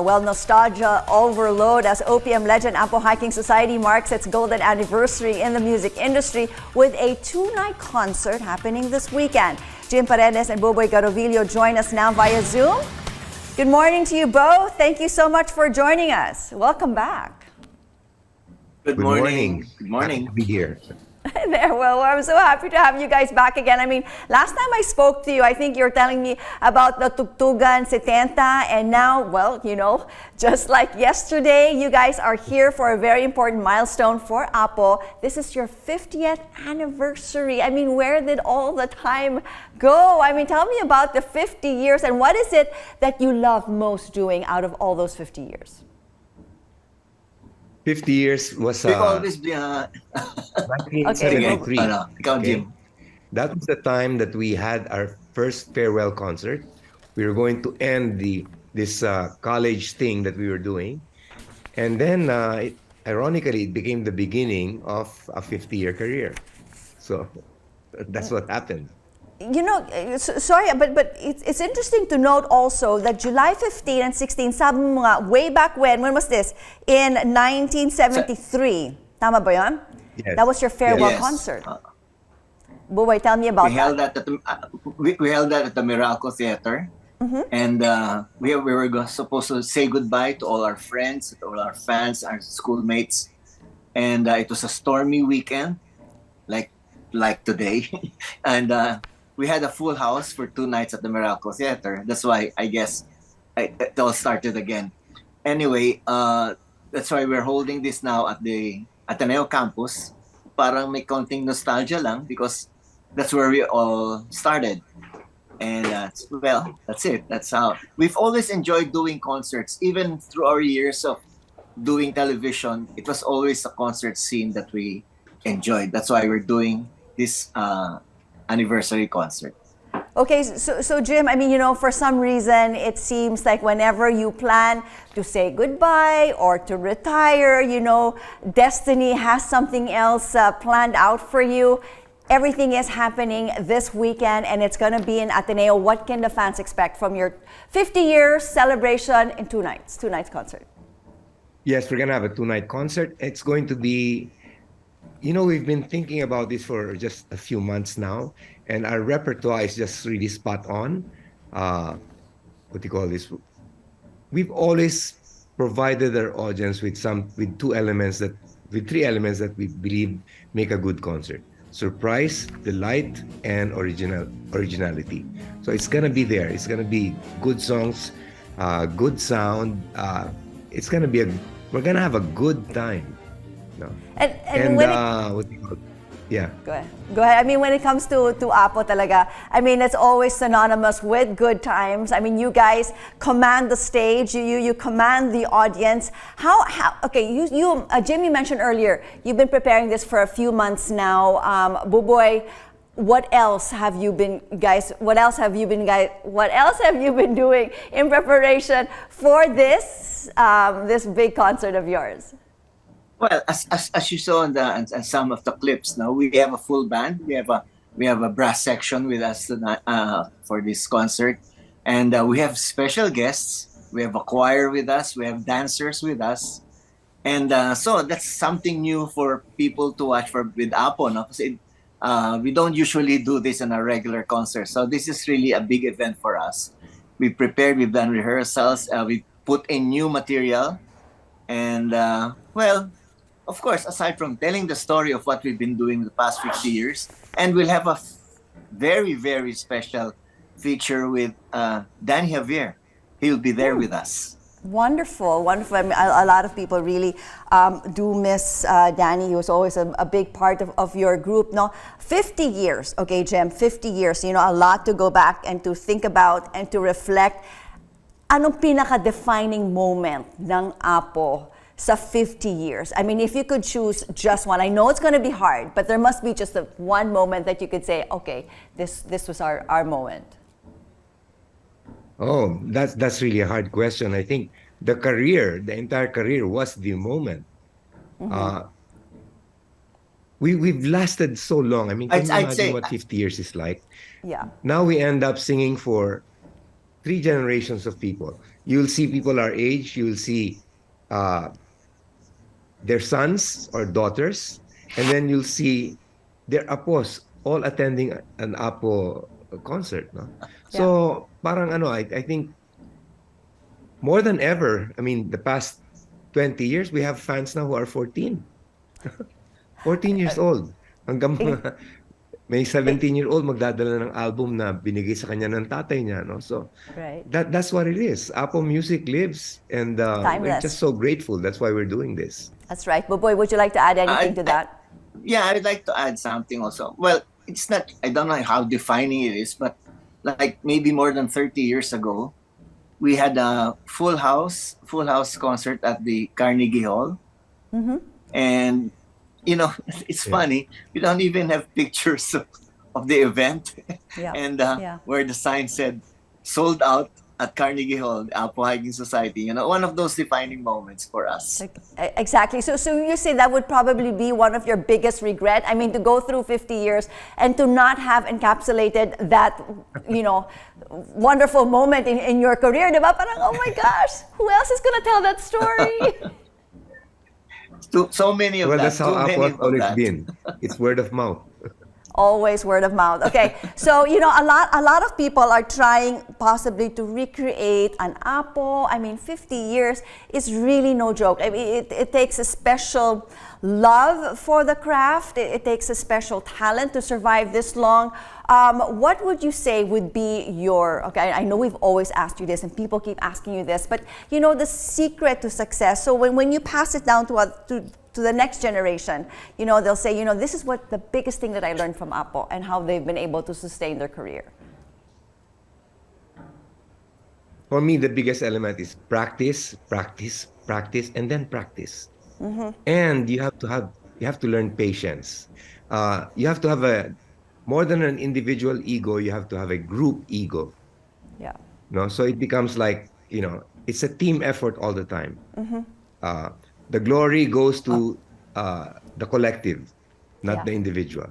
are. Well, nostalgia overload as OPM legend APO Hiking Society marks its golden anniversary in the music industry with a two-night concert happening this weekend. Paredes and Boboy Garrovillo join us now via Zoom. Good morning to you both. Thank you so much for joining us. Welcome back. Good morning. Good morning. Happy to be here. There, well, I'm so happy to have you guys back again. I mean, last time I spoke to you, I think you were telling me about the Tugtugan 70, and now, well, you know, just like yesterday, you guys are here for a very important milestone for APO. This is your 50th anniversary. I mean, where did all the time go? I mean, tell me about the 50 years, and what is it that you love most doing out of all those 50 years? 50 years was We always be 1973. Jim. That was the time that we had our first farewell concert. We were going to end this college thing that we were doing. And then, ironically, it became the beginning of a 50-year career. So that's what happened. You know, sorry, but it's interesting to note also that July 15 and 16, sabi mo nga, way back when was this? In 1973. Tama ba yun? Yes. That was your farewell Yes. concert. Boboy, tell me about We held that at we held that at the Miracle Theater. And we were supposed to say goodbye to all our friends, to all our fans, our schoolmates. And it was a stormy weekend, like today. And we had a full house for 2 nights at the Miracle Theater. That's why I guess it all started again. Anyway, that's why we're holding this now at the Ateneo campus. Parang may konting nostalgia lang because that's where we all started. And well, that's it. That's how. We've always enjoyed doing concerts. Even through our years of doing television, it was always a concert scene that we enjoyed. That's why we're doing this anniversary concert. Okay, so Jim, I mean, you know, for some reason, it seems like whenever you plan to say goodbye or to retire, you know, destiny has something else planned out for you. Everything is happening this weekend, and it's going to be in Ateneo. What can the fans expect from your 50-year celebration in 2 nights, 2 nights concert? Yes, we're going to have a 2-night concert. It's going to be, you know, we've been thinking about this for just a few months now, and our repertoire is just really spot on. What do you call this? We've always provided our audience with 3 elements that we believe make a good concert: surprise, delight, and originality. So it's gonna be there. It's gonna be good songs, good sound. It's gonna be we're gonna have a good time. No. And when what do you call it? Yeah. Go ahead. I mean, when it comes to APO talaga, I mean, it's always synonymous with good times. I mean, you guys command the stage, you command the audience. How okay, Jim, you mentioned earlier, you've been preparing this for a few months now. Boboy, what else have you been doing in preparation for this big concert of yours? Well, as you saw in some of the clips, now we have a full band. We have a brass section with us tonight, for this concert, and we have special guests. We have a choir with us. We have dancers with us, and so that's something new for people to watch with APO. No? We don't usually do this in a regular concert, so this is really a big event for us. We prepared. We've done rehearsals. We put in new material, and well. Of course, aside from telling the story of what we've been doing the past 50 years, and we'll have a very, very special feature with Danny Javier. He'll be there with us. Wonderful. I mean, a lot of people really do miss Danny. He was always a big part of your group. No, 50 years, okay, Jem, 50 years. You know, a lot to go back and to think about and to reflect. Anong pinaka-defining moment ng APO sa 50 years? I mean, if you could choose just one, I know it's going to be hard, but there must be just one moment that you could say, okay, this was our moment. Oh, that's really a hard question. I think the entire career was the moment. We've lasted so long. I mean, can you imagine what 50 years is like? Yeah. Now we end up singing for three generations of people. You'll see people our age. You'll see their sons or daughters, and then you'll see their apos all attending an apo concert. No? So parang ano, I think more than ever, I mean, the past 20 years, we have fans now who are 14. 14 years old. Hanggang mga, may 17-year-old magdadala ng album na binigay sa kanya ng tatay niya. No? So Right. that's what it is. Apple Music lives, and we're Timeless. just so grateful. That's why we're doing this. That's right. Boboy, would you like to add anything to that? Yeah, I'd like to add something also. Well, it's not, I don't know how defining it is, but like maybe more than 30 years ago, we had a full house concert at the Carnegie Hall. And, you know, it's funny, we don't even have pictures of the event. And where the sign said, sold out at Carnegie Hall, the APO Hiking Society. You know, one of those defining moments for us. Exactly. So you say that would probably be one of your biggest regret. I mean, to go through 50 years and to not have encapsulated that, you know, wonderful moment in your career, diba? Parang, oh my gosh, who else is going to tell that story? So many of Well, that. that's how So Apple has many of always that. been. It's word of mouth. Always word of mouth. Okay, so you know, a lot of people are trying possibly to recreate an Apo. I mean, 50 years is really no joke. I mean, it takes a special love for the craft. It takes a special talent to survive this long. What would you say would be your, okay, I know we've always asked you this and people keep asking you this, but you know, the secret to success. So when you pass it down to the next generation, you know, they'll say, you know, this is what the biggest thing that I learned from Apo and how they've been able to sustain their career. For me, the biggest element is practice, practice, practice, and then practice. And you have to learn patience. You have to have more than an individual ego, you have to have a group ego. Yeah. No, so it becomes like, you know, it's a team effort all the time. The glory goes to the collective, not the individual.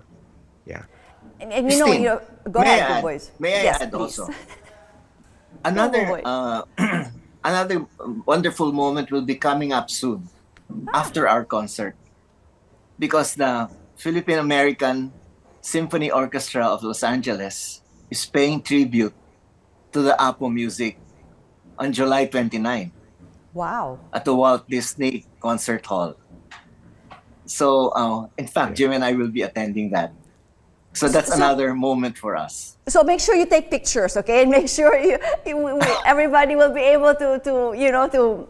Yeah. And you know, Christine, go ahead, boys. May I Yes, add please. also? Another another wonderful moment will be coming up soon after our concert, because the Philippine American Symphony Orchestra of Los Angeles is paying tribute to the Apo music on July 29 Wow. at the Walt Disney Concert Hall. So, in fact, Jim and I will be attending that. So that's another moment for us. So make sure you take pictures, okay? And make sure everybody will be able to you know, to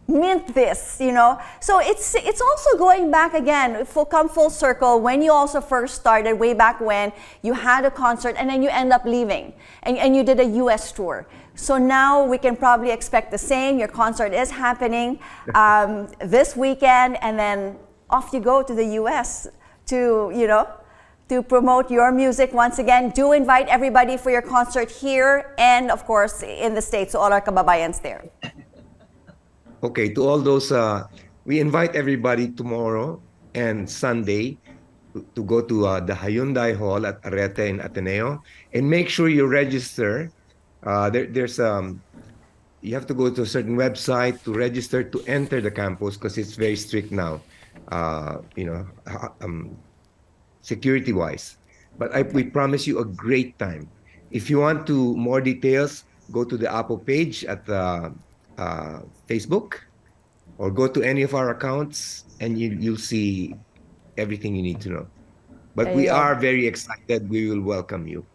mint this, you know. So it's also going back again, come full circle, when you also first started way back when you had a concert and then you end up leaving and you did a US tour. So now we can probably expect the same. Your concert is happening this weekend, and then off you go to the US to, you know, to promote your music once again. Do invite everybody for your concert here and of course in the States, so all our kababayans there. Okay, to all those, we invite everybody tomorrow and Sunday to go to the Hyundai Hall at Arete in Ateneo, and make sure you register. There's you have to go to a certain website to register to enter the campus, because it's very strict now, you know, security-wise. But we promise you a great time. If you want more details, go to the Apo page at Facebook, or go to any of our accounts, and you'll see everything you need to know. But we are very excited. We will welcome you.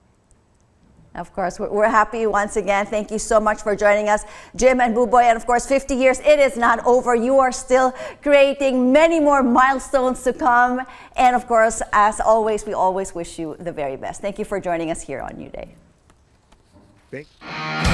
Of course, we're happy once again. Thank you so much for joining us, Jim and Boboy. And of course, 50 years, it is not over. You are still creating many more milestones to come. And of course, as always, we always wish you the very best. Thank you for joining us here on New Day. Thank you.